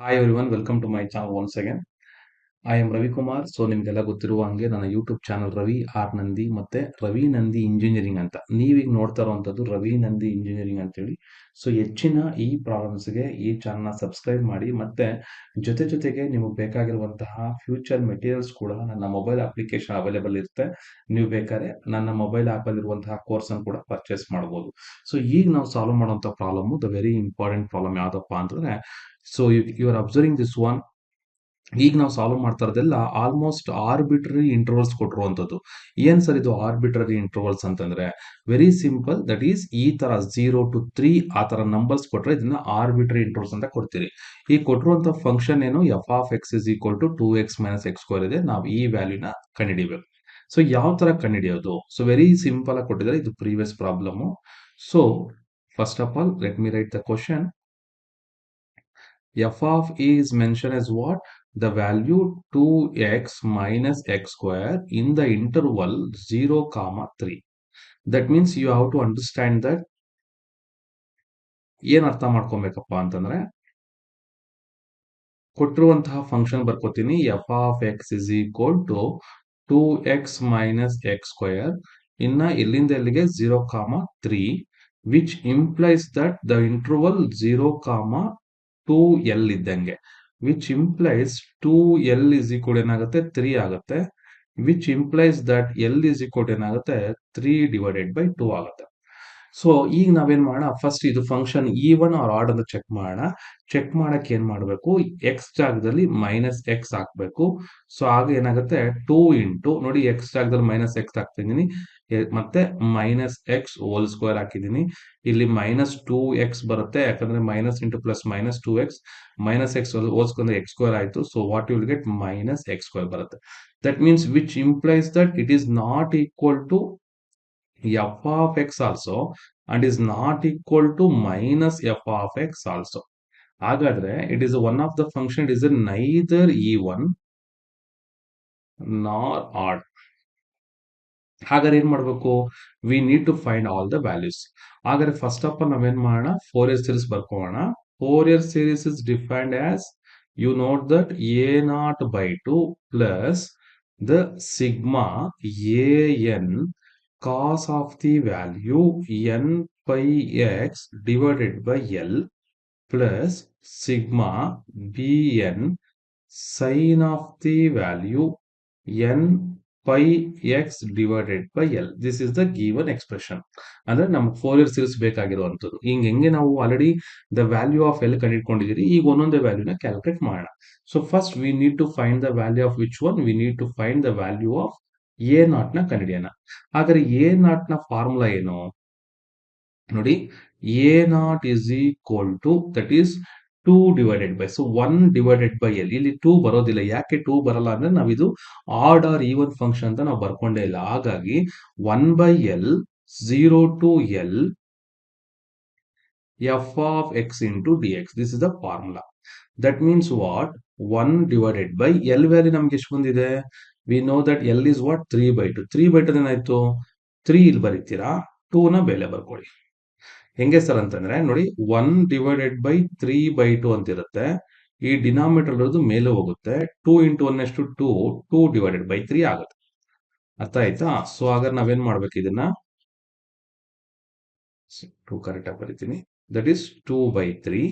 Hi everyone, welcome to my channel once again. I am Ravikumar. So ನಿಮ್ಗೆಲ್ಲ ಗೊತ್ತಿರುವ ಹಂಗೆ ನನ್ನ YouTube channel Ravi R Nandi ಮತ್ತೆ ರವಿ ನಂದಿ ಇಂಜಿನಿಯರಿಂಗ್ ಅಂತ ನೀವೀಗ ನೋಡ್ತಾ ಇರುವಂತದ್ದು ರವಿ ನಂದಿ ಇಂಜಿನಿಯರಿಂಗ್ ಅಂತೇಳಿ. ಸೊ ಹೆಚ್ಚಿನ ಈ ಪ್ರಾಬ್ಲಮ್ಸ್ಗೆ ಈ ಚಾನಲ್ನ ಸಬ್ಸ್ಕ್ರೈಬ್ ಮಾಡಿ. ಮತ್ತೆ ಜೊತೆಗೆ ನಿಮಗೆ ಬೇಕಾಗಿರುವಂತಹ ಫ್ಯೂಚರ್ ಮೆಟೀರಿಯಲ್ಸ್ ಕೂಡ ನನ್ನ ಮೊಬೈಲ್ ಅಪ್ಲಿಕೇಶನ್ ಅವೈಲೇಬಲ್ ಇರುತ್ತೆ. ನೀವು ಬೇಕಾದ್ರೆ ನನ್ನ ಮೊಬೈಲ್ ಆಪ್ ಅಲ್ಲಿ ಇರುವಂತಹ ಕೋರ್ಸ್ ಅನ್ನು ಕೂಡ ಪರ್ಚೇಸ್ ಮಾಡಬಹುದು. ಸೊ ಈಗ ನಾವು ಸಾಲ್ವ್ ಮಾಡುವಂತ problem the very important problem ಯಾವ್ದಪ್ಪ ಅಂತಂದ್ರೆ, so you are observing this one. ಈಗ ನಾವು ಸಾಲ್ವ್ ಮಾಡ್ತಾ ಇರೋದೆಲ್ಲ ಆಲ್ಮೋಸ್ಟ್ ಆರ್ಬಿಟ್ರರಿ ಇಂಟರ್ವಲ್ಸ್ ಕೊಟ್ಟಿರುವಂತದ್ದು. ಏನ್ ಸರ್ ಇದು ಆರ್ಬಿಟ್ರರಿ ಇಂಟರ್ವಲ್ಸ್ ಅಂತಂದ್ರೆ? ವೆರಿ ಸಿಂಪಲ್, ದಟ್ ಈಸ್ ಈ ತರ 0 to 3 ಆ ತರ ನಂಬರ್ಸ್ ಕೊಟ್ರೆ ಇದನ್ನ ಆರ್ಬಿಟ್ರರಿ ಇಂಟರ್ವಲ್ಸ್ ಅಂತ ಕೊಡ್ತೀರಿ. ಈ ಕೊಟ್ಟಿರುವಂತ ಫಂಕ್ಷನ್ ಏನು, f of X is equal to 2x minus X square ಇದೆ. ನಾವು ಈ ವ್ಯಾಲ್ಯೂನ ಕಂಡುಹಿಡಿಬೇಕು. ಸೊ ಯಾವ ತರ ಕಂಡುಹಿಡಿಯೋದು? ಸೊ ವೆರಿ ಸಿಂಪಲ್ ಆಗಿ ಕೊಟ್ಟಿದ್ದಾರೆ. ಇದು previous problem. So first of all let me right the question. f of a is mentioned as what? The value 2x minus x square in the interval 0, 3. That means you have to understand that ಏನ್ ಅರ್ಥ ಮಾಡ್ಕೊಬೇಕಪ್ಪ ಅಂತಂದ್ರೆ, ಕೊಟ್ಟಿರುವಂತಹ function ಬರ್ಕೋತೀನಿ. F of X is equal to 2x minus X square ಇನ್ನ ಎಲ್ಲಿಂದ ಎಲ್ಲಿಗೆ 0, 3, which implies that the interval 0, 2l ಇದ್ದಂಗೆ, which implies 2l is equal ಏನಾಗುತ್ತೆ 3 ಆಗುತ್ತೆ, which implies that l is equal ಏನಾಗುತ್ತೆ 3 ಡಿವೈಡೆಡ್ ಬೈ 2 ಆಗುತ್ತೆ. ಸೊ ಈಗ ನಾವೇನ್ ಮಾಡೋಣ, ಫಸ್ಟ್ ಇದು ಫಂಕ್ಷನ್ ಈವನ್ ಆರ್ ಆಡ್ ಅಂತ ಚೆಕ್ ಮಾಡೋಣ. ಚೆಕ್ ಮಾಡಕ್ಕೆ ಏನ್ ಮಾಡಬೇಕು, ಎಕ್ಸ್ ಜಾಗದಲ್ಲಿ ಮೈನಸ್ ಎಕ್ಸ್ ಹಾಕ್ಬೇಕು. ಸೊ ಆಗ ಏನಾಗುತ್ತೆ 2 ಇಂಟು, ನೋಡಿ ಎಕ್ಸ್ ಜಾಗದಲ್ಲಿ ಮೈನಸ್ ಎಕ್ಸ್ ಹಾಕ್ತಿದ್ದೀನಿ, ಮತ್ತೆ ಮೈನಸ್ ಎಕ್ಸ್ ಹೋಲ್ ಸ್ಕ್ವೇರ್ ಹಾಕಿದ್ದೀನಿ. ಇಲ್ಲಿ ಮೈನಸ್ 2x ಬರುತ್ತೆ, ಯಾಕಂದ್ರೆ minus into plus minus 2x, minus X whole square X square ಆಯ್ತು. So what you will get minus X square ಬರುತ್ತೆ. That means which implies that it is not equal to f of x also and is not equal to minus f of x also. ಹಾಗಾದ್ರೆ it is one of the function, it is neither even nor odd. ಹಾಗಾದ್ರೆ ಏನ್ ಮಾಡ್ಬೇಕು, we need to find all the values. ಹಾಗಾದ್ರೆ first of all ನಾವೇನ್ ಮಾಡೋಣ, Fourier series ಬರ್ಕೋಣ. Fourier series is defined as, you note that a naught by 2 plus the sigma an cos of the value n pi x divided by L plus sigma bn sin of the value n pi x divided by L. This is the given expression. ಅಂದ್ರೆ ನಮ್ಗೆ Fourier series ಬೇಕಾಗಿರುವಂತದ್ದು. ಹೆಂಗೆ ನಾವು already the value of L ಕಂಡಿಡ್ಕೊಂಡಿದ್ದೀರಿ, ಈಗ ಒಂದೊಂದೇ ವ್ಯಾಲ್ಯೂನ calculate ಮಾಡೋಣ. So first we need to find the value of which one, we need to find the value of A naught ನ ಕಂಡುಹಿಡಿಯೋಣ. ಹಾಗಾದ್ರೆ ಎ ನಾಟ್ ನ ಫಾರ್ಮುಲಾ ಏನು ನೋಡಿ, a naught is equal to that is 2 divided by, so 1 divided by L. ಇಲ್ಲಿ 2 ಬರೋದಿಲ್ಲ. ಯಾಕೆ 2 ಬರಲ್ಲ ಅಂದ್ರೆ ನಾವಿದು ಆಡ್ ಆರ್ ಈವನ್ ಫಂಕ್ಷನ್ ಅಂತ ನಾವು ಬರ್ಕೊಂಡೇ ಇಲ್ಲ. ಹಾಗಾಗಿ 1 by L 0 to L f of x into dx. This is the formula. That means what? 1 divided by L value ನಮ್ಗೆ ಎಷ್ಟು ಬಂದಿದೆ? We know that L is what? 3 by 2. 3 by 2 ಏನಾಯ್ತು? 3 ಇಲ್ಲಿ ಬರೀತೀರಾ, 2 ನ ಬೆಲೆ ಬರ್ಕೊಳ್ಳಿ. ಹೆಂಗೆ ಸರ್ ಅಂತಂದ್ರೆ ನೋಡಿ, 1 ಡಿವೈಡೆಡ್ ಬೈ 3 by 2 ಅಂತ ಇರುತ್ತೆ. ಈ ಡಿನಾಮಿನೇಟರ್ ಇರೋದು ಮೇಲೆ ಹೋಗುತ್ತೆ. 2 ಇಂಟು 1 ಎಷ್ಟು 2, 2 ಡಿವೈಡೆಡ್ ಬೈ 3 ಆಗುತ್ತೆ. ಅರ್ಥ ಆಯ್ತಾ? ಸೊ ಹಾಗಾದ್ರೆ ನಾವೇನ್ ಮಾಡ್ಬೇಕು, ಇದನ್ನ 2 ಕರೆಕ್ಟ್ ಆಗಿ ಬರೀತೀನಿ. That is 2 by 3.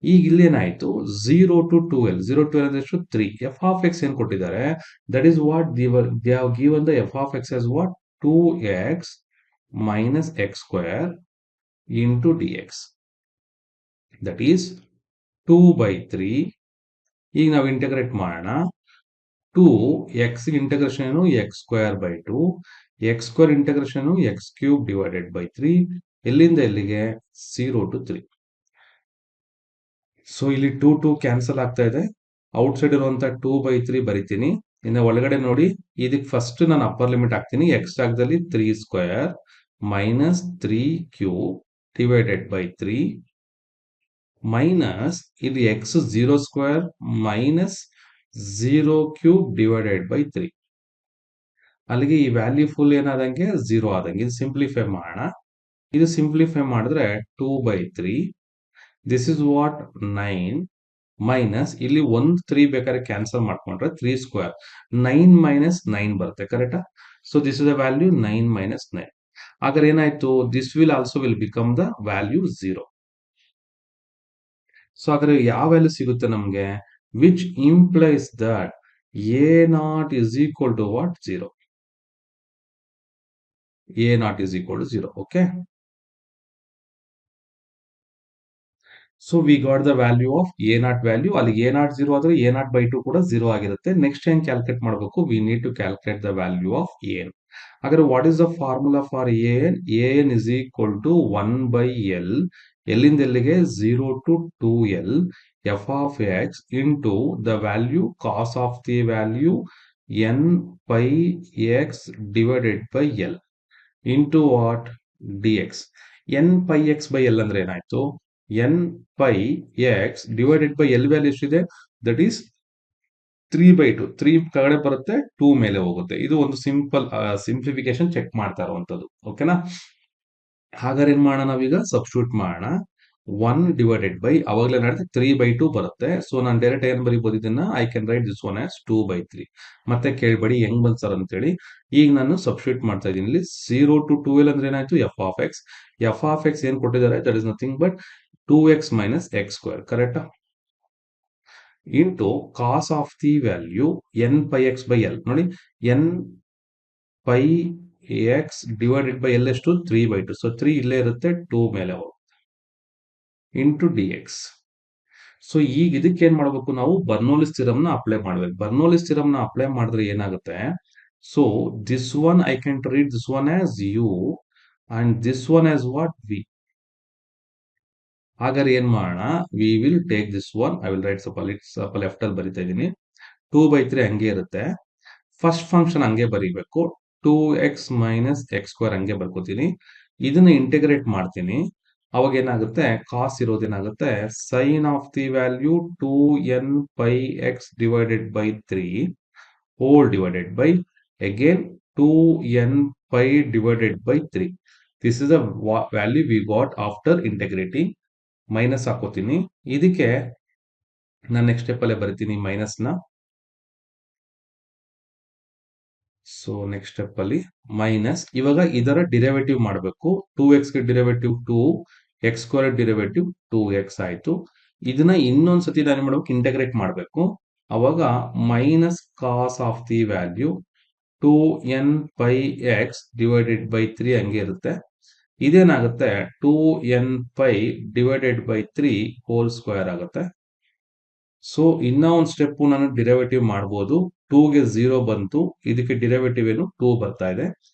ಈಗ ಇಲ್ಲೇನಾಯ್ತು, 0 to 2l, 0 to 2l ಎಷ್ಟು 3. ಎಫ್ ಆಫ್ ಎಕ್ಸ್ ಏನ್ ಕೊಟ್ಟಿದ್ದಾರೆ, that is what they have given the F of X as what 2x minus X square into dx. That is 2 by 3. ಈಗ ನಾವು integrate ಮಾಡೋಣ. 2 x integration ಏನು, X square by 2, X square integration X cube divided by 3. ಎಲ್ಲಿಂದ ಎಲ್ಲಿಗೆ 0 to 3. So ಇಲ್ಲಿ 2 2 cancel ಆಗ್ತಾ ಇದೆ. Out side ಇರುವಂತ 2 by 3 ಬರಿತೀನಿ. ಇನ್ನು ಒಳಗಡೆ ನೋಡಿ, ಇದಕ್ಕೆ ಫಸ್ಟ್ ನಾನು ಅಪ್ಪರ್ ಲಿಮಿಟ್ ಹಾಕ್ತೀನಿ. ಎಕ್ಸ್ ಜಾಗದಲ್ಲಿ 3 square minus 3 cube divided by 3 minus ಇಲ್ಲಿ X 0 square minus 0 cube divided by 3. ಅಲ್ಲಿಗೆ ಈ ವ್ಯಾಲ್ಯೂ ಫುಲ್ ಏನಾದಂಗೆ 0 ಆದಂಗೆ. ಇದು ಸಿಂಪ್ಲಿಫೈ ಮಾಡೋಣ. ಇದು ಸಿಂಪ್ಲಿಫೈ ಮಾಡಿದ್ರೆ 2 by 3. This is what 9 minus ಇಲ್ಲಿ ಒಂದು 3 ಬೇಕಾದ್ರೆ ಕ್ಯಾನ್ಸಲ್ ಮಾಡ್ಕೊಂಡ್ರೆ 3 ಸ್ಕ್ವೇರ್ 9 ಮೈನಸ್ 9 ಬರುತ್ತೆ ಕರೆಕ್ಟಾ. So this is the value 9 minus 9. ಹಾಗಾದ್ರೆ ಏನಾಯ್ತು, this will also will become the value 0. So ಹಾಗಾದ್ರೆ ಯಾವ ವ್ಯಾಲ್ಯೂ ಸಿಗುತ್ತೆ ನಮ್ಗೆ, which implies that A naught is equal to what 0. A naught is equal to 0. Okay, so we got the value of A naught value. ಅಲ್ಲಿ A naught 0 ಆದ್ರೆ A not by 2 ಕೂಡ 0 ಆಗಿರುತ್ತೆ. Next ಏನ್ calculate ಮಾಡಬೇಕು, we need to calculate the value of N. ಹಾಗಾದ್ರೆ what is the formula for N, N is equal to 1 by L, ಎಲ್ಲಿಂದ ಎಲ್ಲಿಗೆ 0 to 2l F of X into the value cos of the value N pi X divided by L into what D X. N pi X by L ಅಂದ್ರೆ ಏನಾಯ್ತು, N pi X divided by L value ಎಷ್ಟಿದೆ, that is 3/2. 3 ಕೆಳಗಡೆ ಬರುತ್ತೆ, 2 ಮೇಲೆ ಹೋಗುತ್ತೆ. ಇದು ಒಂದು simple simplification check ಮಾಡ್ತಾ ಇರುವಂತದ್ದು. ಓಕೆನಾ. ಹಾಗಾದ್ರೆ ಏನ್ ಮಾಡೋಣ, ನಾವೀಗ ಸಬ್ಸ್ಟಿಟ್ಯೂಟ್ ಮಾಡೋಣ. 1 ಡಿವೈಡೆಡ್ ಬೈ ಅವಾಗಲೇ ಮಾಡಿದ್ರೆ 3/2 ಬರುತ್ತೆ. ಸೊ ನಾನು ಡೈರೆಕ್ಟ್ ಏನ್ ಬರೀಬಹುದು ಇದನ್ನ, I can write this one as 2/3. ಮತ್ತೆ ಕೇಳ್ಬೇಡಿ ಹೆಂಗ್ ಬಂದ್ ಸರ್ ಅಂತೇಳಿ. ಈಗ ನಾನು ಸಬ್ಸ್ಟಿಟ್ಯೂಟ್ ಮಾಡ್ತಾ ಇದ್ದೀನಿ ಇಲ್ಲಿ. 0 ಟು 2l ಅಂದ್ರೆ ಏನಾಯ್ತು, F of X. F of X ಏನ್ ಕೊಟ್ಟಿದ್ದಾರೆ, that is nothing but 2x minus X square ಕರೆಕ್ಟಾ, into cos of the value N pi X by L. ನೋಡಿ, N pi X divided by L ಎಷ್ಟು, 3/2. So 3 ಇಲ್ಲೇ ಇರುತ್ತೆ, 2 ಮೇಲೆ ಹೋಗುತ್ತೆ into D X. So ಈಗ ಇದಕ್ಕೆ ಏನ್ ಮಾಡ್ಬೇಕು, ನಾವು ಬರ್ನೌಲಿಸ್ ಥಿಯರಂ ನ ಅಪ್ಲೈ ಮಾಡ್ಬೇಕು. ಬರ್ನೌಲಿಸ್ ಥಿಯರಂ ನ ಅಪ್ಲೈ ಮಾಡಿದ್ರೆ ಏನಾಗುತ್ತೆ, so this one I can read this one as U and this one as what V. ಹಾಗಾದ್ರೆ ಏನ್ ಮಾಡೋಣ, we will take this one, I will write ಸ್ವಲ್ಪ ಲೆಫ್ಟ್ ಅಲ್ಲಿ ಬರಿತಾ ಇದ್ದೀನಿ. 2/3 ಹಂಗೆ ಇರುತ್ತೆ. ಫಸ್ಟ್ ಫಂಕ್ಷನ್ ಹಂಗೆ ಬರೀಬೇಕು, 2x ಮೈನಸ್ ಎಕ್ಸ್ ಸ್ಕ್ವೇರ್ ಹಂಗೆ ಬರ್ಕೋತೀನಿ. ಇದನ್ನ ಇಂಟಿಗ್ರೇಟ್ ಮಾಡ್ತೀನಿ. ಅವಾಗ ಏನಾಗುತ್ತೆ, ಕಾಸ್ ಇರೋದೇನಾಗುತ್ತೆ, sine of the value 2n pi X divided by 3 whole divided by again 2n pi divided by 3. This is the value we got after integrating. Minus ಹಾಕೋತೀನಿ. ಇದಕ್ಕೆ ನಾನು next step ಅಲ್ಲೇ ಬರಿತೀನಿ ಮೈನಸ್ ನ. ಸೊ ನೆಕ್ಸ್ಟ್ ಸ್ಟೆಪ್ ಅಲ್ಲಿ minus, ಇವಾಗ ಇದರ derivative ಮಾಡಬೇಕು. 2x ಗೆ derivative 2, X square derivative 2x ಆಯ್ತು. ಇದನ್ನ ಇನ್ನೊಂದ್ಸತಿ ನಾನು ಮಾಡ್ಬೇಕು, ಇಂಟಗ್ರೇಟ್ ಮಾಡಬೇಕು. ಅವಾಗ minus cos of the value 2n pi X divided by 3 ಹಂಗೆ ಇರುತ್ತೆ. ಇದೇನಾಗುತ್ತೆ, 2n pi divided by 3 whole square ಆಗುತ್ತೆ. ಸೊ ಇನ್ನ ಒಂದು ಸ್ಟೆಪ್ ನಾನು ಡಿರೈವೇಟಿವ್ ಮಾಡಬಹುದು. 2ಗೆ 0 ಬಂತು, ಇದಕ್ಕೆ ಡಿರೈವೇಟಿವ್ ಏನು 2 ಬರ್ತಾ ಇದೆ.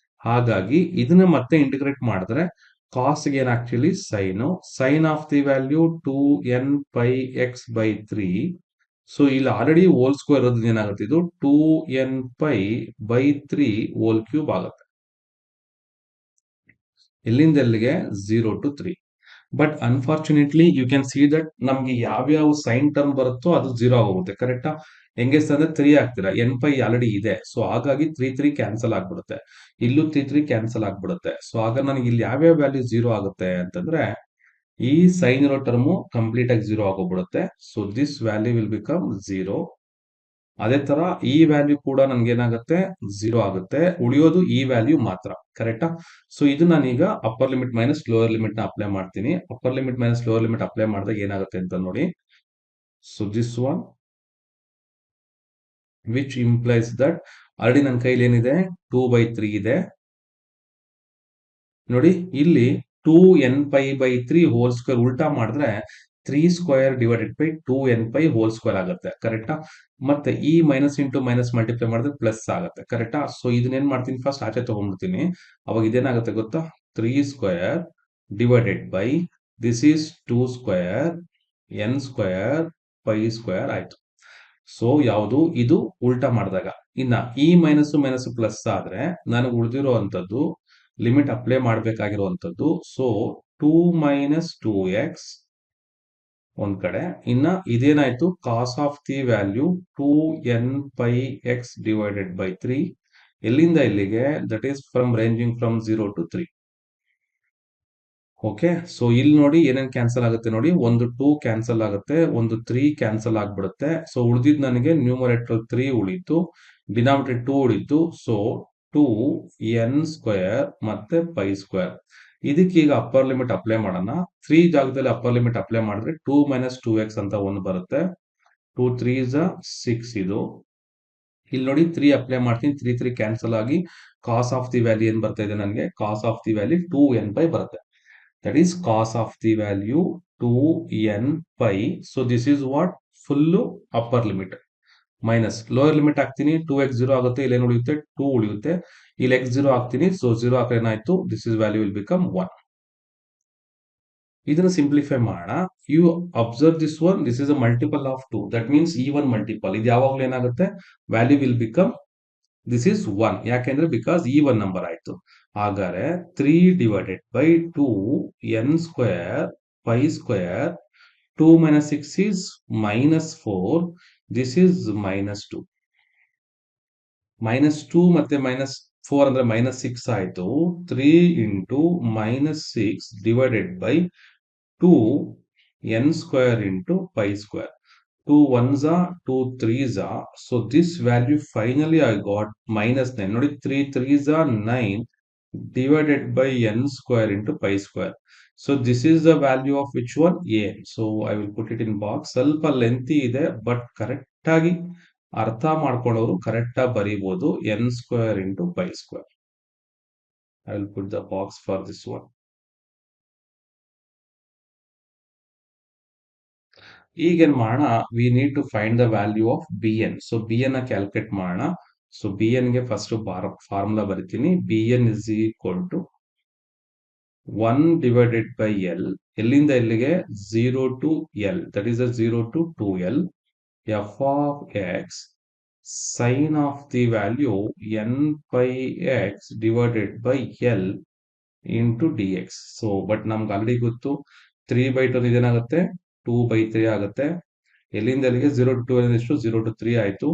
ಹಾಗಾಗಿ ಇದನ್ನ ಮತ್ತೆ ಇಂಟಿಗ್ರೇಟ್ ಮಾಡಿದ್ರೆ ಕಾಸ್ ಗೆ ಏನ್ actually sine, sine of the value 2n pi X by 3. So ಇಲ್ಲಿ ಆಲ್ರೆಡಿ ಹೋಲ್ ಸ್ಕ್ವೇರ್ ಇರೋದ್ರಿಂದ ಏನಾಗುತ್ತೆ, ಇದು 2n pi by 3 whole cube ಆಗುತ್ತೆ. ಎಲ್ಲಿಂದ ಎಲ್ಲಿಗೆ, 0 to 3. But unfortunately you can see that ನಮ್ಗೆ ಯಾವ್ಯಾವ ಸೈನ್ ಟರ್ಮ್ ಬರುತ್ತೋ ಅದು 0 ಆಗೋಗುತ್ತೆ ಕರೆಕ್ಟಾ. ಹೆಂಗೆ ಅಂದ್ರೆ 3 ಆಗ್ತೀರಾ, ಎನ್ ಪೈ ಆಲ್ರೆಡಿ ಇದೆ. ಸೊ ಹಾಗಾಗಿ 3 ಕ್ಯಾನ್ಸಲ್ ಆಗ್ಬಿಡುತ್ತೆ, ಇಲ್ಲೂ 3 ಕ್ಯಾನ್ಸಲ್ ಆಗ್ಬಿಡುತ್ತೆ. ಸೊ ಆಗ ನನಗೆ ಇಲ್ಲಿ ಯಾವ್ಯಾವ ವ್ಯಾಲ್ಯೂ 0 ಆಗುತ್ತೆ ಅಂತಂದ್ರೆ, ಈ ಸೈನ್ ಇರೋ ಟರ್ಮು ಕಂಪ್ಲೀಟ್ ಆಗಿ 0 ಆಗೋಗ್ಬಿಡುತ್ತೆ. So this value will become 0. ಅದೇ ತರ ಈ ವ್ಯಾಲ್ಯೂ ಕೂಡ ನನ್ಗೆ ಏನಾಗುತ್ತೆ, 0 ಆಗುತ್ತೆ. ಉಳಿಯೋದು ಈ ವ್ಯಾಲ್ಯೂ ಮಾತ್ರ ಕರೆಕ್ಟಾ. ಸೊ ಇದು ನಾನೀಗ upper limit minus lower limit ನ ಅಪ್ಲೈ ಮಾಡ್ತೀನಿ. Upper limit minus lower limit apply ಮಾಡಿದಾಗ ಏನಾಗುತ್ತೆ ಅಂತ ನೋಡಿ. So this one which implies that already ನನ್ನ ಕೈಲಿ ಏನಿದೆ, 2/3 ಇದೆ. ನೋಡಿ ಇಲ್ಲಿ 2n pi by 3 whole square ಉಲ್ಟಾ ಮಾಡಿದ್ರೆ 3 square divided by 2n pi whole square ಆಗುತ್ತೆ ಕರೆಕ್ಟಾ. ಮತ್ತೆ ಈ ಮೈನಸ್ ಇಂಟು ಮೈನಸ್ ಮಲ್ಟಿಪ್ಲೈ ಮಾಡಿದ್ರೆ ಪ್ಲಸ್ ಆಗುತ್ತೆ ಕರೆಕ್ಟಾ. ಸೊ ಇದನ್ನ ಏನ್ ಮಾಡ್ತೀನಿ, ಫಸ್ಟ್ ಆಚೆ ತಗೊಂಡ್ಬಿಡ್ತೀನಿ. ಅವಾಗ ಇದೇನಾಗುತ್ತೆ ಗೊತ್ತಾ, 3 square divided by this is 2 square N square pi square ಆಯ್ತು. ಸೊ ಯಾವುದು ಇದು ಉಲ್ಟಾ ಮಾಡಿದಾಗ. ಇನ್ನ ಈ ಮೈನಸ್ ಮೈನಸ್ ಪ್ಲಸ್ ಆದ್ರೆ ನನಗೆ ಉಳಿದಿರೋ ಅಂತದ್ದು ಲಿಮಿಟ್ ಅಪ್ಲೈ ಮಾಡಬೇಕಾಗಿರುವಂತದ್ದು. ಸೊ 2 ಮೈನಸ್ 2x ಒಂದ್ ಕಡೆ, ಇನ್ನ ಇದೇನಾಯ್ತು, cos of the value 2n pi X divided by 3 ಎಲ್ಲಿಂದ ಇಲ್ಲಿಗೆ, that is from ranging from 0 to 3. Okay, so ಇಲ್ಲಿ ನೋಡಿ ಏನೇನ್ ಕ್ಯಾನ್ಸಲ್ ಆಗುತ್ತೆ ನೋಡಿ, ಒಂದು 2 ಕ್ಯಾನ್ಸಲ್ ಆಗುತ್ತೆ, ಒಂದು 3 ಕ್ಯಾನ್ಸಲ್ ಆಗ್ಬಿಡುತ್ತೆ. ಸೊ ಉಳಿದಿದ್ ನನಗೆ ನ್ಯೂಮರೇಟರ್ 3 ಉಳಿತು, ಡಿನಾಮಿನೇಟರ್ 2 ಉಳಿತು. ಸೊ 2n² ಮತ್ತೆ ಪೈ ಸ್ಕ್ವೇರ್. ಇದಕ್ಕೀಗ ಅಪ್ಪರ್ ಲಿಮಿಟ್ ಅಪ್ಲೈ ಮಾಡೋಣ. 3 ಜಾಗದಲ್ಲಿ ಅಪ್ಪರ್ ಲಿಮಿಟ್ ಅಪ್ಲೈ ಮಾಡಿದ್ರೆ 2 - 2x ಅಂತ ಒಂದು ಬರುತ್ತೆ. 2 3 6 ಇದು. ಇಲ್ಲಿ ನೋಡಿ 3 ಅಪ್ಲೈ ಮಾಡ್ತೀನಿ, 3 3 ಕ್ಯಾನ್ಸಲ್ ಆಗಿ ಕಾಸ್ ಆಫ್ ದಿ ವ್ಯಾಲ್ಯೂ ಏನ್ ಬರ್ತಾ ಇದೆ ನನಗೆ, cos of the value 2n pi ಬರುತ್ತೆ. That is cos of the value 2n pi. So this is what full upper limit. Minus lower limit ಹಾಕ್ತೀನಿ, 2x 0 ಆಗುತ್ತೆ, ಇಲ್ಲಿ ಏನು ಉಳಿಯುತ್ತೆ 2 ಉಳಿಯುತ್ತೆ. ಇಲ್ಲಿ x 0 ಹಾಕ್ತೀನಿ, ಸೊ 0 ಹಾಕಿದ್ರೆ ಏನಾಯ್ತು, this is value will become 1. ಇದನ್ನು ಸಿಂಪ್ಲಿಫೈ ಮಾಡೋಣ. You observe this one, this is a multiple of 2, that means ಈ ಒನ್ ಮಲ್ಟಿಪಲ್. ಇದು ಯಾವಾಗಲೂ ಏನಾಗುತ್ತೆ, value will become this is 1. ಯಾಕೆಂದ್ರೆ ಬಿಕಾಸ್ ಈ ಒನ್ ನಂಬರ್ ಆಯ್ತು. ಹಾಗಾದ್ರೆ 3 divided by 2n² pi square, 2 - 6 is -4, this is -2. -2 ಮತ್ತೆ -4 ಅಂದ್ರೆ -6 ಆಯ್ತು. 3 into -6 divided by 2n² into pi square. 2 1s are 2 3s are. So this value finally I got -9. ನೋಡಿ 3 3s are 9 divided by n² into pi square. So this is the value of which one, a. So I will put it in box. ಸ್ವಲ್ಪ lengthy ಇದೆ, but correct ಆಗಿ ಅರ್ಥ ಮಾಡ್ಕೊಂಡವರು correct ಆಗಿ ಬರೀಬಹುದು. n² into pi square. I will put the box for this one. ಈಗೇನ್ ಮಾಡೋಣ, we need to find the value of bn. So bn calculate ಮಾಡೋಣ. So bn ಗೆ first formula ಬರಿತೀನಿ. bn is equal to 1 divided by L. ಎಲ್ಲಿಂದ ಎಲ್ಲಿಗೆ, 0 to L, that is a 0 to 2L, f of x sin of the value n pi x divided by L into dx. So but ನಮ್ಗೆ already ಗೊತ್ತು, 3/2 ಇದೇನಾಗುತ್ತೆ, 2/3 ಆಗುತ್ತೆ. ಎಲ್ಲಿಂದ ಎಲ್ಲಿಗೆ, 0 to 2 ಎಷ್ಟು, 0 to 3 ಆಯ್ತು.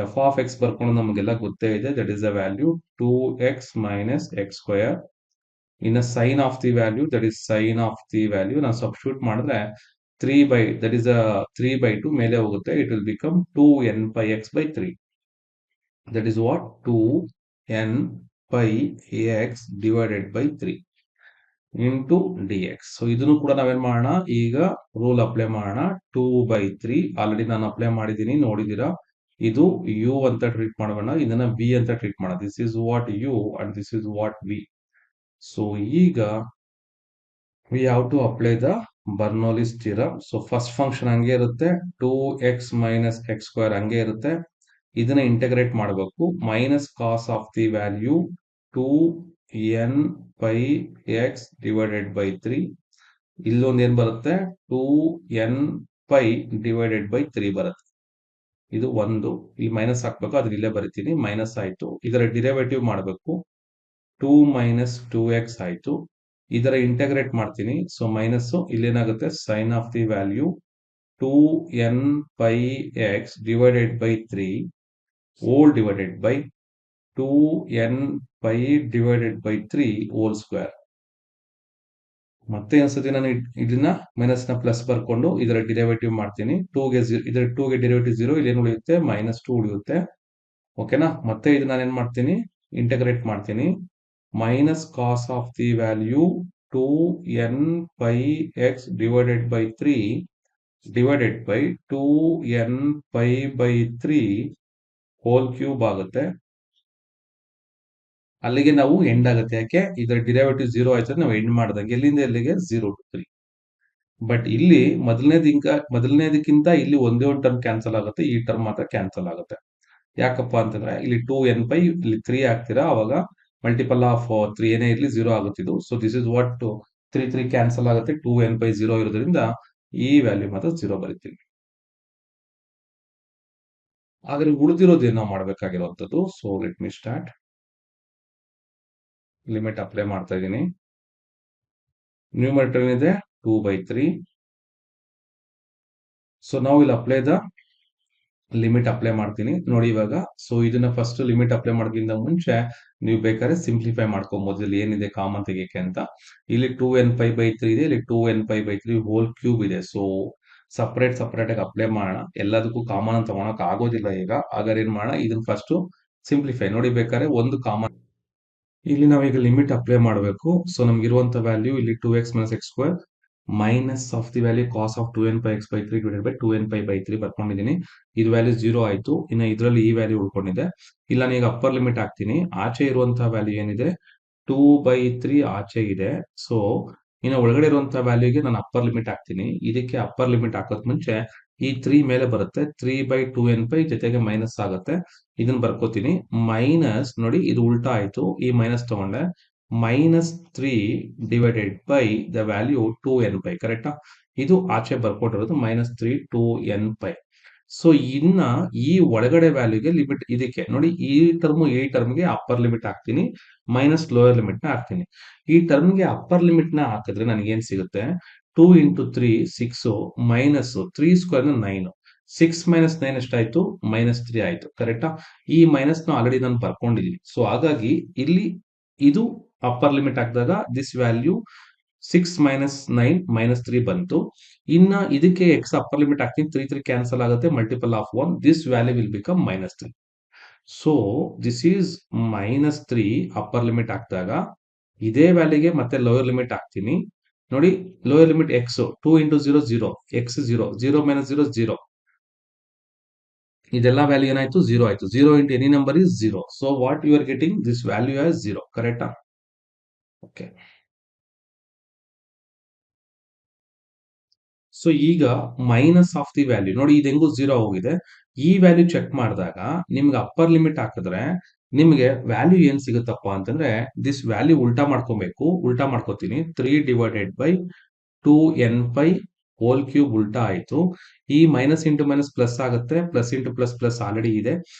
F of X ಬರ್ಕೊಂಡು ನಮಗೆಲ್ಲ ಗೊತ್ತೇ ಇದೆ, that is the value 2x - x². ಇನ್ನು sign of the value, that is sign of the value ನಾವು ಸಬ್ಸ್ಟಿಟ್ಯೂಟ್ ಮಾಡಿದ್ರೆ 3/2 ಮೇಲೆ ಹೋಗುತ್ತೆ, it will become 2n pi x by 3. That is what, 2n pi x divided by 3 into dx. So ಇದನ್ನು ಕೂಡ ನಾವೇನ್ ಮಾಡೋಣ, ಈಗ ರೂಲ್ ಅಪ್ಲೈ ಮಾಡೋಣ. 2/3 ಆಲ್ರೆಡಿ ನಾನು ಅಪ್ಲೈ ಮಾಡಿದ್ದೀನಿ, ನೋಡಿದೀರಾ. ಇದು u ಅಂತ ಟ್ರೀಟ್ ಮಾಡೋಣ, ಇದನ್ನ v ಅಂತ ಟ್ರೀಟ್ ಮಾಡೋಣ. This is what u and this is what v. So ಈಗ we have to apply the Bernoulli's theorem. So first function ಹಂಗೆ ಇರುತ್ತೆ, 2x - x² ಹಂಗೆ ಇರುತ್ತೆ. ಇದನ್ನ ಇಂಟಗ್ರೇಟ್ ಮಾಡಬೇಕು. Minus cos of the value 2n pi x divided by 3. ಇಲ್ಲೊಂದು ಏನ್ ಬರುತ್ತೆ, 2n pi divided by 3 ಬರುತ್ತೆ. ಇದು ಒಂದು, ಇಲ್ಲಿ ಮೈನಸ್ ಹಾಕ್ಬೇಕು, ಅದ್ರ ಇಲ್ಲೇ ಬರಿತೀನಿ, ಮೈನಸ್ ಆಯ್ತು. ಇದರ ಡಿರೈವೇಟಿವ್ ಮಾಡಬೇಕು, 2 - 2x ಆಯ್ತು. ಇದರ ಇಂಟಗ್ರೇಟ್ ಮಾಡ್ತೀನಿ, ಸೊ ಮೈನಸ್, ಇಲ್ಲೇನಾಗುತ್ತೆ, sine of the value 2n pi x divided by 3 whole divided by 2n pi divided by 3 whole square. ಮತ್ತೆ ಅನ್ಸುತ್ತೆ, ನಾನು ಇದನ್ನ ಮೈನಸ್ ನ ಪ್ಲಸ್ ಬರ್ಕೊಂಡು ಇದರ ಡಿರೈವೇಟಿವ್ ಮಾಡ್ತೀನಿ. 2ಗೆ ಇದರ 2ಗೆ ಡಿರೈವೇಟಿವ್ 0, ಇಲ್ಲಿ ಏನು ಉಳಿಯುತ್ತೆ, -2 ಉಳಿಯುತ್ತೆ. ಓಕೆನಾ. ಮತ್ತೆ ಇದನ್ನ ನಾನು ಏನ್ ಮಾಡ್ತೀನಿ, ಇಂಟಗ್ರೇಟ್ ಮಾಡ್ತೀನಿ. Minus cos of the value 2n pi x divided by 3 divided by 2n pi by 3 whole cube ಆಗುತ್ತೆ. ಅಲ್ಲಿಗೆ ನಾವು ಎಂಡ್ ಆಗುತ್ತೆ. ಯಾಕೆ, ಇದರ ಡಿರೈವೇಟಿವ್ 0 ಆಯ್ತು, ನಾವು ಎಂಡ್ ಮಾಡಿದಂಗೆ. ಎಲ್ಲಿಂದ ಎಲ್ಲಿಗೆ, 0 to 3. ಬಟ್ ಇಲ್ಲಿ ಮೊದಲನೇದಕ್ಕಿಂತ ಇಲ್ಲಿ ಒಂದೇ ಒಂದು ಟರ್ಮ್ ಕ್ಯಾನ್ಸಲ್ ಆಗುತ್ತೆ, ಈ ಟರ್ಮ್ ಮಾತ್ರ ಕ್ಯಾನ್ಸಲ್ ಆಗುತ್ತೆ. ಯಾಕಪ್ಪ ಅಂತಂದ್ರೆ ಇಲ್ಲಿ 2n pi, ಇಲ್ಲಿ 3 ಹಾಕ್ತೀರಾ, ಅವಾಗ ಮಲ್ಟಿಪಲ್ ಆಫ್ 3 ಏನೇ ಇರ್ಲಿ 0 ಆಗುತ್ತಿದ್ದು. So this is what, 3 3 cancel ಆಗುತ್ತೆ, 2n pi 0 ಇರೋದ್ರಿಂದ ಈ ವ್ಯಾಲ್ಯೂ ಮಾತ್ರ 0 ಬರೀತೀವಿ. ಆದ್ರೆ ಉಳಿದಿರೋದು ನಾವು ಮಾಡಬೇಕಾಗಿರುವಂತದ್ದು. So let me start. Limit apply ಮಾಡ್ತಾ ಇದ್ದೀನಿ. ನ್ಯೂಮರೇಟರ್ ಏನಿದೆ 2/3. ಸೊ ನಾವು ಇಲ್ಲಿ ಅಪ್ಲೈ ದ ಲಿಮಿಟ್ ಅಪ್ಲೈ ಮಾಡ್ತೀನಿ ನೋಡಿ ಇವಾಗ. ಸೊ ಇದನ್ನ ಫಸ್ಟ್ ಲಿಮಿಟ್ ಅಪ್ಲೈ ಮಾಡೋದ್ಕಿಂತ ಮುಂಚೆ ನೀವು ಬೇಕಾದ್ರೆ ಸಿಂಪ್ಲಿಫೈ ಮಾಡ್ಕೊಬಹುದು, ಇಲ್ಲಿ ಏನಿದೆ ಕಾಮನ್ ತೆಗಿಯಕ್ಕೆ ಅಂತ. ಇಲ್ಲಿ 2n π/3 ಇದೆ, ಇಲ್ಲಿ 2n π/3 ಹೋಲ್ ಕ್ಯೂಬ್ ಇದೆ. ಸೊ ಸಪರೇಟ್ ಸಪರೇಟ್ ಆಗಿ ಅಪ್ಲೈ ಮಾಡೋಣ, ಎಲ್ಲದಕ್ಕೂ ಕಾಮನ್ ಅಂತ ತಗೊಳಕ್ ಆಗೋದಿಲ್ಲ ಈಗ. ಹಾಗಾದ್ರೆ ಏನ್ ಮಾಡೋಣ, ಇದನ್ನ ಫಸ್ಟ್ ಸಿಂಪ್ಲಿಫೈ ನೋಡಿ, ಬೇಕಾದ್ರೆ ಒಂದು ಕಾಮನ್ ಇಲ್ಲಿ ನಾವೀಗ ಲಿಮಿಟ್ ಅಪ್ಲೈ ಮಾಡಬೇಕು. ಸೊ ನಮ್ಗಿರುವಂತ ವ್ಯಾಲ್ಯೂ ಇಲ್ಲಿ 2x - x² minus of the value cos of 2n πx/3 divided by 2n π/3 ಬರ್ಕೊಂಡಿದ್ದೀನಿ. ಇದು ವ್ಯಾಲ್ಯೂ 0 ಆಯ್ತು. ಇನ್ನು ಇದರಲ್ಲಿ ಈ ವ್ಯಾಲ್ಯೂ ಉಳ್ಕೊಂಡಿದೆ. ಇಲ್ಲ ನಾನು ಈಗ ಅಪ್ಪರ್ ಲಿಮಿಟ್ ಹಾಕ್ತೀನಿ. ಆಚೆ ಇರುವಂತಹ ವ್ಯಾಲ್ಯೂ ಏನಿದೆ 2/3 ಆಚೆ ಇದೆ. ಸೊ ಇನ್ನು ಒಳಗಡೆ ಇರುವಂತಹ ವ್ಯಾಲ್ಯೂಗೆ ನಾನು ಅಪ್ಪರ್ ಲಿಮಿಟ್ ಹಾಕ್ತೀನಿ. ಇದಕ್ಕೆ ಅಪ್ಪರ್ ಲಿಮಿಟ್ ಹಾಕೋದ್ ಮುಂಚೆ ಈ 3 ಮೇಲೆ ಬರುತ್ತೆ, 3/2nπ ಜೊತೆಗೆ ಮೈನಸ್ ಆಗುತ್ತೆ. ಇದನ್ನ ಬರ್ಕೋತೀನಿ. ಮೈನಸ್ ನೋಡಿ ಇದು ಉಲ್ಟಾ ಆಯ್ತು, ಈ ಮೈನಸ್ ತಗೊಂಡೆ. -3 divided by the value 2nπ ಕರೆಕ್ಟಾ. ಇದು ಆಚೆ ಬರ್ಕೊಟ್ಟಿರೋದು -3 2nπ. ಸೊ ಇನ್ನ ಈ ಒಳಗಡೆ ವ್ಯಾಲ್ಯೂಗೆ ಲಿಮಿಟ್ ಇದಕ್ಕೆ ನೋಡಿ, ಈ ಟರ್ಮ್ಗೆ ಅಪ್ಪರ್ ಲಿಮಿಟ್ ಹಾಕ್ತೀನಿ, ಮೈನಸ್ ಲೋಯರ್ ಲಿಮಿಟ್ ನ ಹಾಕ್ತೀನಿ. ಈ ಟರ್ಮ್ಗೆ ಅಪ್ಪರ್ ಲಿಮಿಟ್ ನ ಹಾಕಿದ್ರೆ ನನಗೆ ಏನ್ ಸಿಗುತ್ತೆ, 2 × 3 6 ಮೈನಸ್ 3² 9, 6 - 9 ಎಷ್ಟಾಯ್ತು, -3 ಆಯ್ತು ಕರೆಕ್ಟಾ. ಈ ಮೈನಸ್ ನ ಆಲ್ರೆಡಿ ನಾನು ಬರ್ಕೊಂಡಿದ್ದೀನಿ. ಸೊ ಹಾಗಾಗಿ ಇಲ್ಲಿ ಇದು ಅಪ್ಪರ್ ಲಿಮಿಟ್ ಹಾಕಿದಾಗ ದಿಸ್ ವ್ಯಾಲ್ಯೂ 6 - 9 -3 ಬಂತು. ಇನ್ನ ಇದಕ್ಕೆ ಎಕ್ಸ್ ಅಪ್ಪರ್ ಲಿಮಿಟ್ ಹಾಕ್ತೀನಿ, 3 3 ಕ್ಯಾನ್ಸಲ್ ಆಗುತ್ತೆ, multiple of 1, this value will become -3. So this is -3 upper limit ಹಾಕಿದಾಗ. ಇದೇ ವ್ಯಾಲ್ಯೂಗೆ ಮತ್ತೆ ಲೋಯರ್ ಲಿಮಿಟ್ ಹಾಕ್ತೀನಿ ನೋಡಿ, ಲೋಯರ್ ಲಿಮಿಟ್ ಎಕ್ಸ್ 2 × 0 0, ಎಕ್ಸ್ 0, 0 - 0 0, ಇದೆಲ್ಲ ವ್ಯಾಲ್ಯೂ ಏನಾಯ್ತು 0 ಆಯ್ತು. 0 × any number is 0. So what you are getting this value as 0 ಕರೆಕ್ಟಾ. ಓಕೆ. ಸೊ ಈಗ ಮೈನಸ್ ಆಫ್ ದಿ ವ್ಯಾಲ್ಯೂ ನೋಡಿ, ಇದು ಹೆಂಗು 0 ಹೋಗಿದೆ. ಈ ವ್ಯಾಲ್ಯೂ ಚೆಕ್ ಮಾಡಿದಾಗ ನಿಮ್ಗೆ ಅಪ್ಪರ್ ಲಿಮಿಟ್ ಹಾಕಿದ್ರೆ ನಿಮ್ಗೆ ವ್ಯಾಲ್ಯೂ ಏನ್ ಸಿಗುತ್ತಪ್ಪ ಅಂತಂದ್ರೆ, ದಿಸ್ ವ್ಯಾಲ್ಯೂ ಉಲ್ಟಾ ಮಾಡ್ಕೊಬೇಕು. ಉಲ್ಟಾ ಮಾಡ್ಕೋತೀನಿ, 3 divided by 2nπ whole cube ಉಲ್ಟಾ ಆಯ್ತು. ಈ ಮೈನಸ್ ಇಂಟು ಮೈನಸ್ ಪ್ಲಸ್ ಆಗುತ್ತೆ, plus into plus plus already ಇದೆ,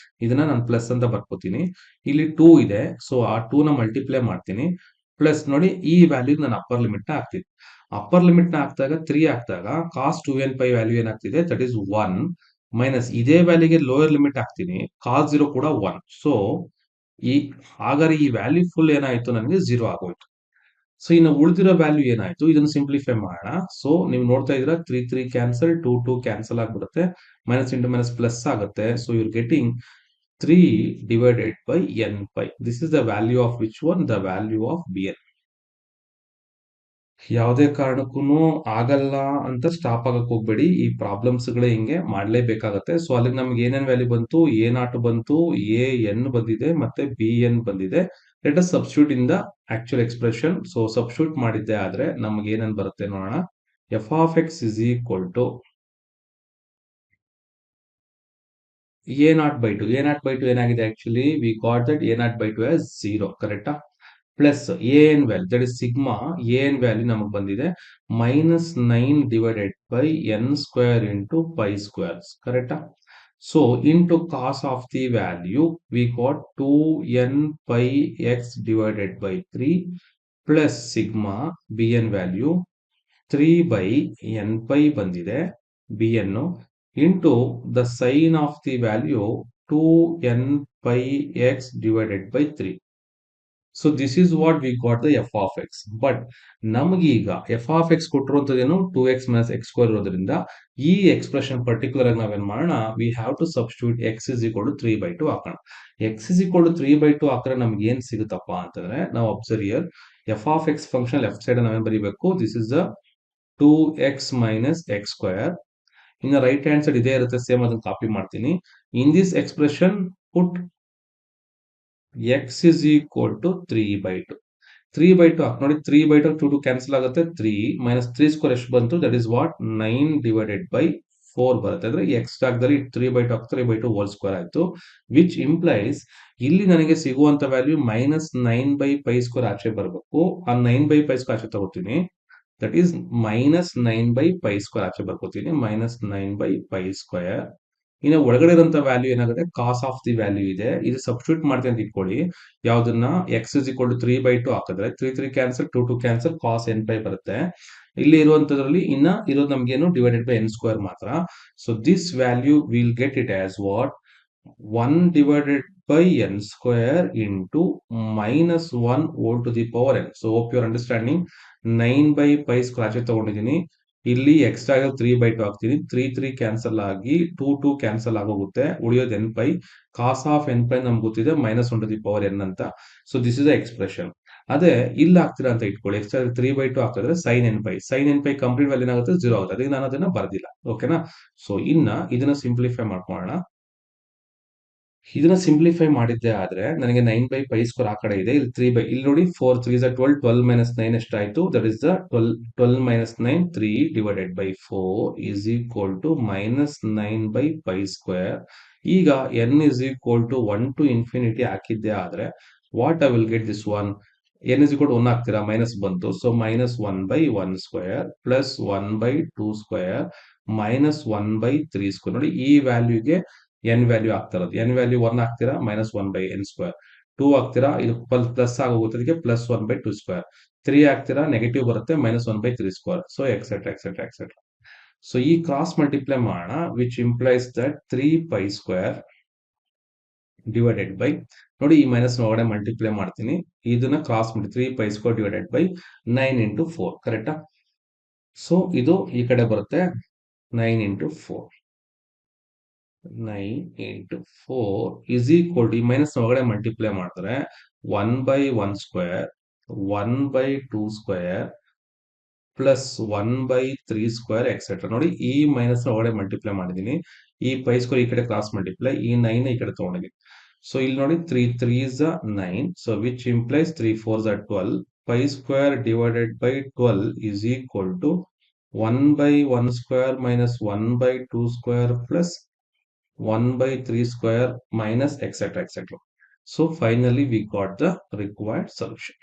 ಇದನ್ನ ನಾನು ಪ್ಲಸ್ ಅಂತ ಬರ್ಕೋತೀನಿ. ಇಲ್ಲಿ 2 ಇದೆ, ಸೊ ಆ 2 ನ ಮಲ್ಟಿಪ್ಲೈ ಮಾಡ್ತೀನಿ. ಪ್ಲಸ್ ನೋಡಿ ಈ ವ್ಯಾಲ್ಯೂ ನಾನು ಅಪ್ಪರ್ ಲಿಮಿಟ್ ನ ಹಾಕ್ತೀನಿ. ಅಪ್ಪರ್ ಲಿಮಿಟ್ ನ ಹಾಕಿದಾಗ 3 ಹಾಕಿದಾಗ ಕಾಸ್ 2nπ ವ್ಯಾಲ್ಯೂ ಏನಾಗ್ತಿದೆ, ದಟ್ ಈಸ್ 1, ಮೈನಸ್ ಇದೇ ವ್ಯಾಲ್ಯೂಗೆ ಲೋಯರ್ ಲಿಮಿಟ್ ಹಾಕ್ತೀನಿ, ಕಾಸ್ 0 ಕೂಡ 1. ಸೊ ಈ ಹಾಗಾದ್ರೆ ಈ ವ್ಯಾಲ್ಯೂ ಫುಲ್ ಏನಾಯ್ತು, ನನಗೆ 0 ಆಗೋಯ್ತು. ಸೊ ಇನ್ನು ಉಳಿದಿರೋ ವ್ಯಾಲ್ಯೂ ಏನಾಯ್ತು, ಇದನ್ನು ಸಿಂಪ್ಲಿಫೈ ಮಾಡೋಣ. ಸೊ ನೀವು ನೋಡ್ತಾ ಇದ್ದೀರಾ 3 3 ಕ್ಯಾನ್ಸಲ್, 2 2 ಕ್ಯಾನ್ಸಲ್ ಆಗ್ಬಿಡುತ್ತೆ, ಮೈನಸ್ ಇಂಟು ಮೈನಸ್ ಪ್ಲಸ್ ಆಗುತ್ತೆ. So you're getting 3 divided by nπ. This is the value of which one, the value of bn. ಯಾವುದೇ ಕಾರಣಕ್ಕೂ ಆಗಲ್ಲ ಅಂತ ಸ್ಟಾಪ್ ಆಗಕ್ ಹೋಗ್ಬೇಡಿ. ಈ ಪ್ರಾಬ್ಲಮ್ಸ್ ಗಳೇ ಹಿಂಗೆ ಮಾಡ್ಲೇಬೇಕಾಗತ್ತೆ. ಸೊ ಅಲ್ಲಿ ನಮ್ಗೆ ಏನೇನ್ ವ್ಯಾಲ್ಯೂ ಬಂತು, a0 ಬಂತು, an ಬಂದಿದೆ, ಮತ್ತೆ bn ಬಂದಿದೆ. Let us substitute in the actual expression. So substitute ಮಾಡಿದ್ದೆ ಆದ್ರೆ ನಮ್ಗೆ ಏನೇನ್ ಬರುತ್ತೆ ನೋಡೋಣ. f of x is equal to a0/2. a0/2 ಏನಾಗಿದೆ, actually we got that a0/2 as 0 ಕರೆಕ್ಟಾ. Plus an value that is sigma, an value ನಮಗೆ ಬಂದಿದೆ -9 ಡಿವೈಡೆಡ್ ಬೈ n² ಇಂಟು π² ಕರೆಕ್ಟಾ. So into cos of the value we got 2nπx divided by 3 plus sigma bn value 3/nπ ಬಂದಿದೆ bn into the sine of the value 2nπx divided by 3. So this is what we got the f of x. But ನಮಗೀಗ f of x ಕೊಟ್ಟಿರುವಂತದೇನು 2x - x² ಇರೋದ್ರಿಂದ ಈ expression particular ಆಗಿ ನಾವೇನ್ ಮಾಡೋಣ, we have to substitute x is equal to 3/2 ಹಾಕೋಣ. x is equal to 3/2 ಹಾಕಿದ್ರೆ ನಮ್ಗೆ ಏನ್ ಸಿಗುತ್ತಪ್ಪ ಅಂತಂದ್ರೆ, ನಾವು observe here f of x function left side ನಾವೇನ್ ಬರೀಬೇಕು, this is the 2x - x². ಇನ್ನು ರೈಟ್ ಹ್ಯಾಂಡ್ ಸೈಡ್ ಇದೇ ಇರುತ್ತೆ, ಸೇಮ್ ಅದನ್ನ ಕಾಪಿ ಮಾಡ್ತೀನಿ. In this expression put x is equal to 3/2. 3/2 ನೋಡಿ, 3/2 2 2 ಕ್ಯಾನ್ಸಲ್ ಆಗುತ್ತೆ, 3 - 3² ಎಷ್ಟು ಬಂತು, that is what 9 divided by 4 ಬರುತ್ತೆ. ಅಂದ್ರೆ x ಜಾಗದಲ್ಲಿ 3/2 3/2 ಹೋಲ್ ಸ್ಕ್ವೇರ್ ಆಯ್ತು, ವಿಚ್ ಇಂಪ್ಲೈಸ್ ಇಲ್ಲಿ ನನಗೆ ಸಿಗುವಂತ ವ್ಯಾಲ್ಯೂ -9/π² ಆಚೆ ಬರಬೇಕು. ಆ 9/π² ಆಚೆ ತಗೋತೀನಿ, ದಟ್ ಈಸ್ -9/π² ಆಚೆ ಬರ್ಕೋತೀನಿ, -9/π². ಇನ್ನು ಒಳಗಡೆ ಇರುವಂತ ವ್ಯಾಲ್ಯೂ ಏನಾಗುತ್ತೆ, ಕಾಸ್ ಆಫ್ ದಿ ವ್ಯಾಲ್ಯೂ ಇದೆ, ಇದು ಸಬ್ಸ್ಟಿಟ್ಯೂಟ್ ಮಾಡ್ತೀನಿ ಅಂತ ಇಟ್ಕೊಳ್ಳಿ. ಯಾವ್ದನ್ನ x is equal to 3/2 ಹಾಕಿದ್ರೆ 3 3 ಕ್ಯಾನ್ಸಲ್, 2 2 ಕ್ಯಾನ್ಸಲ್, ಕಾಸ್ nπ ಬರುತ್ತೆ. ಇಲ್ಲಿ ಇರುವಂತದ್ರಲ್ಲಿ ಇನ್ನ ಇರೋದು ನಮ್ಗೇನು ಡಿವೈಡೆಡ್ ಬೈ ಎನ್ ಸ್ಕ್ವೇರ್ ಮಾತ್ರ. So this value will get it as what 1 divided by n square into minus 1 whole to the power n. So hope you are understanding. 9 by pi square ಆಚೆ ತಗೊಂಡಿದ್ದೀನಿ. ಇಲ್ಲಿ extra 3/2 ಹಾಕ್ತೀನಿ. 3 cancel ಆಗಿ 2 cancel ಆಗೋಗುತ್ತೆ. ಉಳಿಯೋದು n pi. Cos of n pi ನಮ್ಗೆ ಗೊತ್ತಿದೆ -1 to the power n ಅಂತ. So this is the expression. ಅದೇ ಇಲ್ಲಿ ಹಾಕ್ತೀರಾ ಅಂತ ಇಟ್ಕೊಳ್ಳಿ. ಎಕ್ಸ್ಟ್ರಾ 3/2 ಹಾಕಿದ್ರೆ sine n pi. Sine n pi complete value ಏನಾಗುತ್ತೆ 0 ಆಗುತ್ತೆ. ಅದಕ್ಕೆ ನಾನು ಅದನ್ನ ಬರ್ದಿಲ್ಲ. ಓಕೆನಾ? ಸೊ ಇನ್ನ ಇದನ್ನ ಸಿಂಪ್ಲಿಫೈ ಮಾಡ್ಕೊಳ್ಳೋಣ. ಇದನ್ನ ಸಿಂಪ್ಲಿಫೈ ಮಾಡಿದ್ದೆ ಆದ್ರೆ ನನಗೆ 9 ಬೈ ಪೈ ಸ್ಕ್ವೇರ್ ಆ ಕಡೆ ಇದೆ. ಇಲ್ಲಿ 3 ಬೈ ಇಲ್ಲಿ ನೋಡಿ 4 3 12 12 ಮೈನಸ್ 9 ಎಷ್ಟಾಯ್ತು? That is the 12 minus 9 3 divided by 4 is equal to minus 9 by pi square. ಈಗ n is equal to 1 to infinity ಹಾಕಿದ್ದೆ ಆದ್ರೆ what I will get this one. n is equal to 1 ಹಾಕ್ತೀರಾ, minus ಬಂತು. ಸೊ minus 1 by 1 square plus 1 by 2 square minus 1 by 3 square. ನೋಡಿ ಈ ವ್ಯಾಲ್ಯೂಗೆ n value ಆಗ್ತಾ ಇರೋದು. n ವ್ಯಾಲ್ಯೂ 1 ಹಾಕ್ತೀರಾ, ಮೈನಸ್ 1 ಬೈ n ಸ್ಕ್ವೇರ್. 2 ಹಾಕ್ತೀರಾ, ಇದು ಪ್ಲಸ್ ಆಗೋಗುತ್ತೆ, ಅದಕ್ಕೆ ಪ್ಲಸ್ 1 ಬೈ 2 ಸ್ಕ್ವೇರ್. 3 ಹಾಕ್ತೀರಾ, ನೆಗೆಟಿವ್ ಬರುತ್ತೆ, minus 1 by 3 square. So etcetera etcetera etcetera. So ಈ ಕ್ರಾಸ್ ಮಲ್ಟಿಪ್ಲೈ ಮಾಡೋಣ, which implies that 3 pi square divided by, ನೋಡಿ ಈ ಮೈನಸ್ ಒಳಗಡೆ ಮಲ್ಟಿಪ್ಲೈ ಮಾಡ್ತೀನಿ, ಇದನ್ನ ಕ್ರಾಸ್ ಮಾಡಿ 3 pi square divided by 9 into 4. ಕರೆಕ್ಟಾ? ಸೊ ಇದು ಈ ಕಡೆ ಬರುತ್ತೆ 9 into 4. 9 into 4 is equal to ಈ ಮೈನಸ್ ಒಳಗಡೆ ಮಲ್ಟಿಪ್ಲೈ ಮಾಡಿದ್ರೆ 1 by 1 square 1 by 2 square plus 1 by 3 square etcetera. ನೋಡಿ ಈ ಮೈನಸ್ ಒಳಗಡೆ ಮಲ್ಟಿಪ್ಲೈ ಮಾಡಿದೀನಿ, ಈ ಪೈ ಸ್ಕ್ವೇರ್ ಈ ಕಡೆ ಕ್ರಾಸ್ ಮಲ್ಟಿಪ್ಲೈ, ಈ 9 ಈ ಕಡೆ ತಗೊಂಡಿದ್ದೀನಿ. ಸೊ ಇಲ್ಲಿ ನೋಡಿ 3 3s are 9, so which implies 3 4s are 12. Pi square divided by 12 is equal to 1 by 1 square minus 1 by 2 square plus 1 by 3 square minus etc etc. So finally we got the required solution.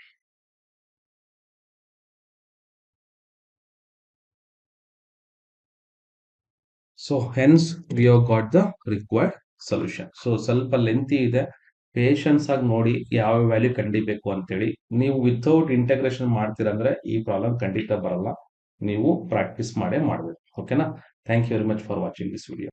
So hence we have got the required solution. So ಸ್ವಲ್ಪ lengthy ಇದೆ, patience ಆಗಿ ನೋಡಿ ಯಾವ value ಕಂಡಿಬೇಕು ಅಂತೇಳಿ. ನೀವು without integration ಮಾಡ್ತೀರಂದ್ರೆ ಈ problem ಖಂಡಿತ ಬರಲ್ಲ. ನೀವು ಪ್ರಾಕ್ಟೀಸ್ ಮಾಡೇ ಮಾಡಬೇಕು. ಓಕೆನಾ? Thank you very much for watching this video.